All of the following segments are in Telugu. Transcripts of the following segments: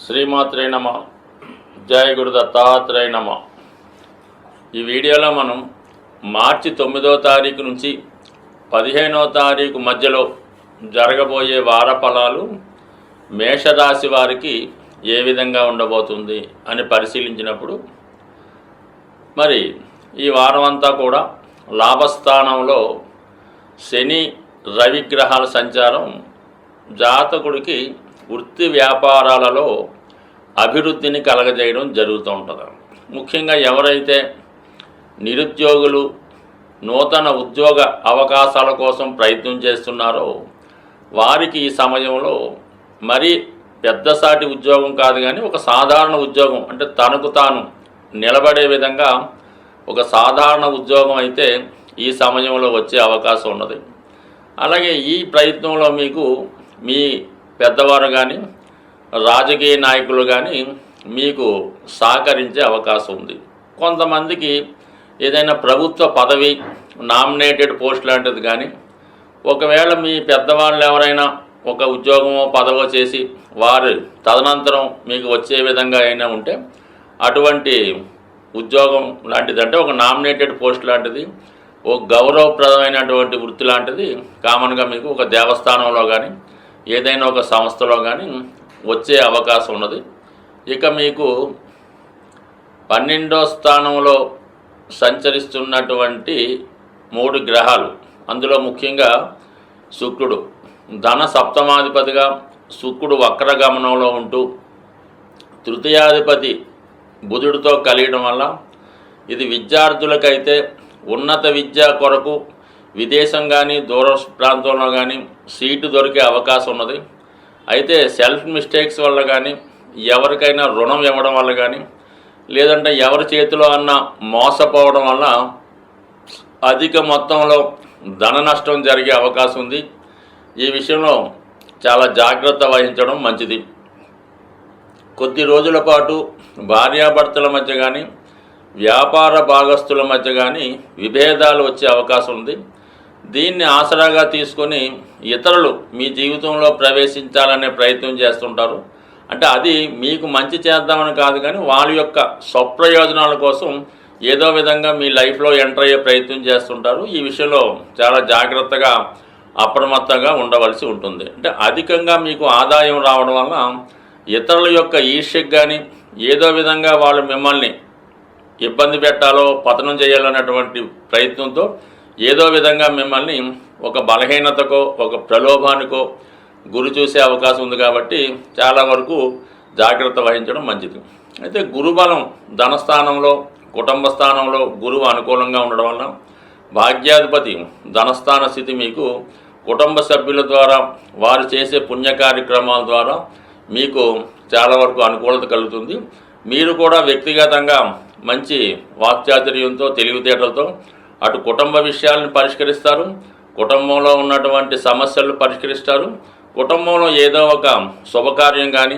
శ్రీమాత్రే నమ. జయ గురు దత్తాత్రేయ నమ. ఈ వీడియోలో మనం మార్చి 9వ తారీఖు నుంచి 15వ తారీఖు మధ్యలో జరగబోయే వార ఫలాలు మేషరాశి వారికి ఏ విధంగా ఉండబోతుంది అని పరిశీలించినప్పుడు, మరి ఈ వారం అంతా కూడా లాభస్థానంలో శని రవి గ్రహాల సంచారం జాతకుడికి వృత్తి వ్యాపారాలలో అభివృద్ధిని కలగజేయడం జరుగుతూ ఉంటుంది. ముఖ్యంగా ఎవరైతే నిరుద్యోగులు నూతన ఉద్యోగ అవకాశాల కోసం ప్రయత్నం చేస్తున్నారో వారికి ఈ సమయంలో మరీ పెద్దసాటి ఉద్యోగం కాదు, కానీ ఒక సాధారణ ఉద్యోగం, అంటే తనకు తాను నిలబడే విధంగా ఒక సాధారణ ఉద్యోగం అయితే ఈ సమయంలో వచ్చే అవకాశం ఉన్నది. అలాగే ఈ ప్రయత్నంలో మీకు మీ పెద్దవారు కానీ రాజకీయ నాయకులు కానీ మీకు సహకరించే అవకాశం ఉంది. కొంతమందికి ఏదైనా ప్రభుత్వ పదవి నామినేటెడ్ పోస్ట్ లాంటిది కానీ, ఒకవేళ మీ పెద్దవాళ్ళు ఎవరైనా ఒక ఉద్యోగమో పదవో చేసి వారు తదనంతరం మీకు వచ్చే విధంగా అయినా ఉంటే అటువంటి ఉద్యోగం లాంటిది, అంటే ఒక నామినేటెడ్ పోస్ట్ లాంటిది, ఒక గౌరవప్రదమైనటువంటి వృత్తి లాంటిది కామన్గా మీకు ఒక దేవస్థానంలో కానీ ఏదైనా ఒక సంస్థలో కానీ వచ్చే అవకాశం ఉన్నది. ఇక మీకు 12వ స్థానంలో సంచరిస్తున్నటువంటి 3 గ్రహాలు, అందులో ముఖ్యంగా శుక్రుడు ధన సప్తమాధిపతిగా శుక్రుడు వక్రగమనంలో ఉంటూ తృతీయాధిపతి బుధుడితో కలియడం వల్ల ఇది విద్యార్థులకైతే ఉన్నత విద్య కొరకు విదేశం కానీ దూర ప్రాంతంలో కానీ సీటు దొరికే అవకాశం ఉన్నది. అయితే సెల్ఫ్ మిస్టేక్స్ వల్ల కానీ, ఎవరికైనా రుణం ఇవ్వడం వల్ల కానీ, లేదంటే ఎవరి చేతిలో అన్న మోసపోవడం వల్ల అధిక మొత్తంలో ధన నష్టం జరిగే అవకాశం ఉంది. ఈ విషయంలో చాలా జాగ్రత్త వహించడం మంచిది. కొద్ది రోజుల పాటు భార్యాభర్తల మధ్య కానీ వ్యాపార భాగస్తుల మధ్య కానీ విభేదాలు వచ్చే అవకాశం ఉంది. దీన్ని ఆసరాగా తీసుకొని ఇతరులు మీ జీవితంలో ప్రవేశించాలనే ప్రయత్నం చేస్తుంటారు. అంటే అది మీకు మంచి చేద్దామని కాదు, కానీ వాళ్ళ యొక్క స్వప్రయోజనాల కోసం ఏదో విధంగా మీ లైఫ్లో ఎంటర్ అయ్యే ప్రయత్నం చేస్తుంటారు. ఈ విషయంలో చాలా జాగ్రత్తగా అప్రమత్తంగా ఉండవలసి ఉంటుంది. అంటే అధికంగా మీకు ఆదాయం రావడం వల్ల ఇతరుల యొక్క ఈర్ష్యకు కానీ ఏదో విధంగా వాళ్ళు మిమ్మల్ని ఇబ్బంది పెట్టాలో పతనం చేయాలనేటువంటి ప్రయత్నంతో ఏదో విధంగా మిమ్మల్ని ఒక బలహీనతకో ఒక ప్రలోభానికో గురి చూసే అవకాశం ఉంది. కాబట్టి చాలా వరకు జాగ్రత్త వహించడం మంచిది. అయితే గురుబలం ధనస్థానంలో కుటుంబ స్థానంలో గురువు అనుకూలంగా ఉండడం వల్ల భాగ్యాధిపతి ధనస్థాన స్థితి మీకు కుటుంబ సభ్యుల ద్వారా వారు చేసే పుణ్య కార్యక్రమాల ద్వారా మీకు చాలా వరకు అనుకూలత కలుగుతుంది. మీరు కూడా వ్యక్తిగతంగా మంచి వాక్చాతుర్యంతో తెలివితేటలతో అటు కుటుంబ విషయాలను పరిష్కరిస్తారు, కుటుంబంలో ఉన్నటువంటి సమస్యలను పరిష్కరిస్తారు. కుటుంబంలో ఏదో ఒక శుభకార్యం కానీ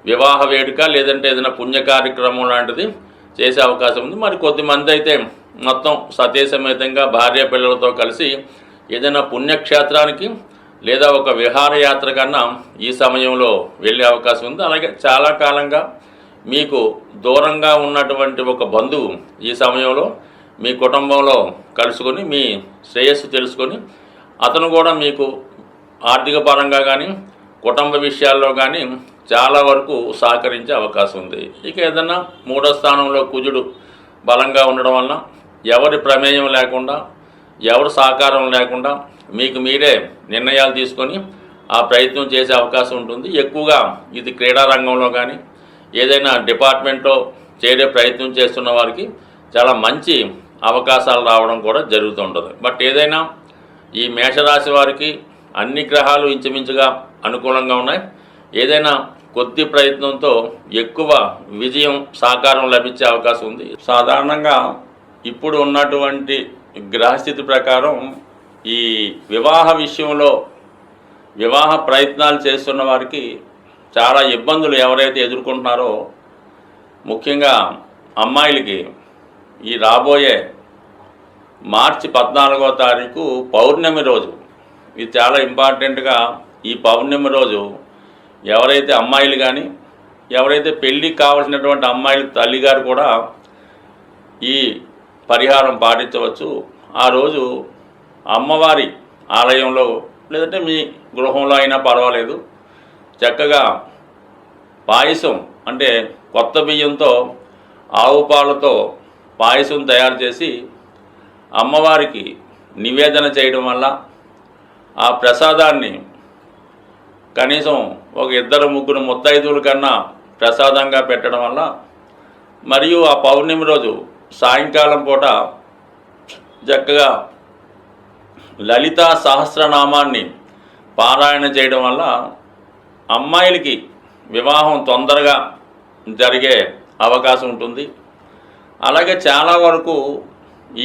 వివాహ వేడుక లేదంటే ఏదైనా పుణ్య కార్యక్రమం లాంటిది చేసే అవకాశం ఉంది. మరి కొద్దిమంది అయితే మొత్తం సతీసమేతంగా భార్య పిల్లలతో కలిసి ఏదైనా పుణ్యక్షేత్రానికి లేదా ఒక విహారయాత్ర కన్నా ఈ సమయంలో వెళ్ళే అవకాశం ఉంది. అలాగే చాలా కాలంగా మీకు దూరంగా ఉన్నటువంటి ఒక బంధువు ఈ సమయంలో మీ కుటుంబంలో కలుసుకొని మీ శ్రేయస్సు తెలుసుకొని అతను కూడా మీకు ఆర్థిక పరంగా కానీ కుటుంబ విషయాల్లో కానీ చాలా వరకు సహకరించే అవకాశం ఉంది. ఇక ఏదన్నా 3వ స్థానంలో కుజుడు బలంగా ఉండడం వలన ఎవరి ప్రమేయం లేకుండా ఎవరి సహకారం లేకుండా మీకు మీరే నిర్ణయాలు తీసుకొని ఆ ప్రయత్నం చేసే అవకాశం ఉంటుంది. ఎక్కువగా ఇది క్రీడా రంగంలో కానీ ఏదైనా డిపార్ట్మెంట్లో చేరే ప్రయత్నం చేస్తున్న వారికి చాలా మంచి అవకాశాలు రావడం కూడా జరుగుతుంటుంది. బట్ ఏదైనా ఈ మేషరాశి వారికి అన్ని గ్రహాలు ఇంచుమించుగా అనుకూలంగా ఉన్నాయి. ఏదైనా కొద్ది ప్రయత్నంతో ఎక్కువ విజయం సహకారం లభించే అవకాశం ఉంది. సాధారణంగా ఇప్పుడు ఉన్నటువంటి గ్రహస్థితి ప్రకారం ఈ వివాహ విషయంలో వివాహ ప్రయత్నాలు చేస్తున్న వారికి చాలా ఇబ్బందులు ఎవరైతే ఎదుర్కొంటున్నారో, ముఖ్యంగా అమ్మాయిలకి ఈ రాబోయే మార్చి 14వ తారీఖు పౌర్ణమి రోజు, ఇది చాలా ఇంపార్టెంట్గా ఈ పౌర్ణమి రోజు ఎవరైతే అమ్మాయిలు కానీ ఎవరైతే పెళ్ళికి కావాల్సినటువంటి అమ్మాయిల తల్లిగారు కూడా ఈ పరిహారం పాటించవచ్చు. ఆ రోజు అమ్మవారి ఆలయంలో లేదంటే మీ గృహంలో అయినా పర్వాలేదు, చక్కగా పాయసం అంటే కొత్త బియ్యంతో ఆవు పాలతో పాయసం తయారు చేసి అమ్మవారికి నివేదన చేయడం వల్ల ఆ ప్రసాదాన్ని కనీసం ఒక 2-3 ముత్తైదువుల కన్నా ప్రసాదంగా పెట్టడం వల్ల, మరియు ఆ పౌర్ణమి రోజు సాయంకాలం పూట చక్కగా లలితా సహస్రనామాన్ని పారాయణ చేయడం వల్ల అమ్మాయిలకి వివాహం తొందరగా జరిగే అవకాశం ఉంటుంది. అలాగే చాలా వరకు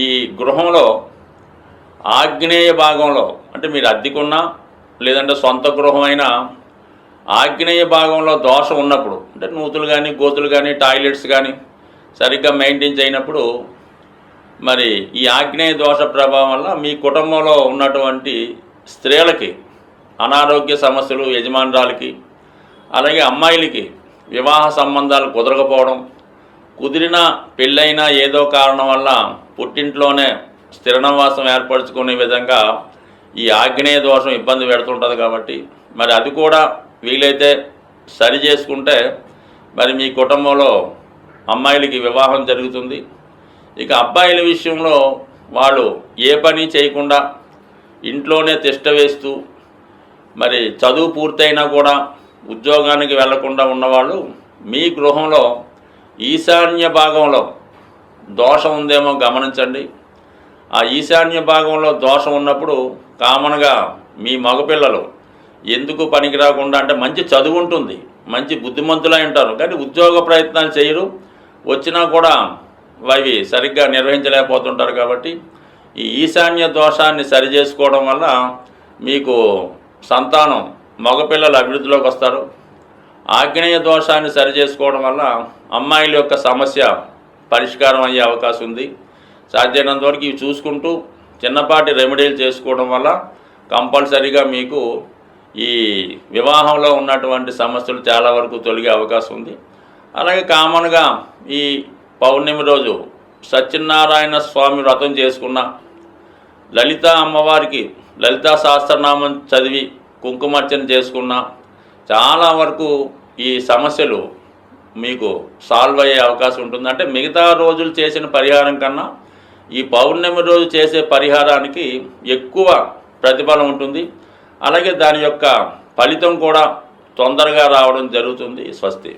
ఈ గృహంలో ఆగ్నేయ భాగంలో, అంటే మీరు అద్దెకున్నా లేదంటే సొంత గృహమైనా ఆగ్నేయ భాగంలో దోషం ఉన్నప్పుడు, అంటే నూతులు కానీ గోతులు కానీ టాయిలెట్స్ కానీ సరిగ్గా మెయింటైన్ చేయనప్పుడు, మరి ఈ ఆగ్నేయ దోష ప్రభావం వల్ల మీ కుటుంబంలో ఉన్నటువంటి స్త్రీలకి అనారోగ్య సమస్యలు, యజమానురాలకి అలాగే అమ్మాయిలకి వివాహ సంబంధాలు కుదరకపోవడం, కుదిరినా పెళ్ళైనా ఏదో కారణం వల్ల పుట్టింట్లోనే స్థిర నివాసం ఏర్పరచుకునే విధంగా ఈ ఆగ్నేయ దోషం ఇబ్బంది పెడుతుంటుంది. కాబట్టి మరి అది కూడా వీలైతే సరి చేసుకుంటే మరి మీ కుటుంబంలో అమ్మాయిలకి వివాహం జరుగుతుంది. ఇక అబ్బాయిల విషయంలో వాళ్ళు ఏ పని చేయకుండా ఇంట్లోనే తిష్ట వేస్తూ మరి చదువు పూర్తయినా కూడా ఉద్యోగానికి వెళ్లకుండా ఉన్నవాళ్ళు మీ గృహంలో ఈశాన్య భాగంలో దోషం ఉందేమో గమనించండి. ఆ ఈశాన్య భాగంలో దోషం ఉన్నప్పుడు కామన్గా మీ మగపిల్లలు ఎందుకు పనికి రాకుండా, అంటే మంచి చదువు ఉంటుంది, మంచి బుద్ధిమంతులై ఉంటారు, కానీ ఉద్యోగ ప్రయత్నాలు చేయరు, వచ్చినా కూడా అవి సరిగ్గా నిర్వహించలేకపోతుంటారు. కాబట్టి ఈ ఈశాన్య దోషాన్ని సరి చేసుకోవడం వల్ల మీకు సంతానం మగపిల్లలు అభివృద్ధిలోకి వస్తారు. ఆగ్నేయ దోషాన్ని సరి చేసుకోవడం వల్ల అమ్మాయిల యొక్క సమస్య పరిష్కారం అయ్యే అవకాశం ఉంది. సాధ్యమైనంత వరకు ఇవి చూసుకుంటూ చిన్నపాటి రెమెడీలు చేసుకోవడం వల్ల కంపల్సరీగా మీకు ఈ వివాహంలో ఉన్నటువంటి సమస్యలు చాలా వరకు తొలగే అవకాశం ఉంది. అలాగే కామన్గా ఈ పౌర్ణమి రోజు సత్యనారాయణ స్వామి వ్రతం చేసుకున్న, లలితా అమ్మవారికి లలితా సహస్రనామం చదివి కుంకుమార్చన చేసుకున్న చాలా వరకు ఈ సమస్యలు మీకు సాల్వ్ అయ్యే అవకాశం ఉంటుంది. అంటే మిగతా రోజులు చేసిన పరిహారం కన్నా ఈ పౌర్ణమి రోజు చేసే పరిహారానికి ఎక్కువ ప్రతిఫలం ఉంటుంది. అలాగే దాని యొక్క ఫలితం కూడా తొందరగా రావడం జరుగుతుంది. స్వస్తి.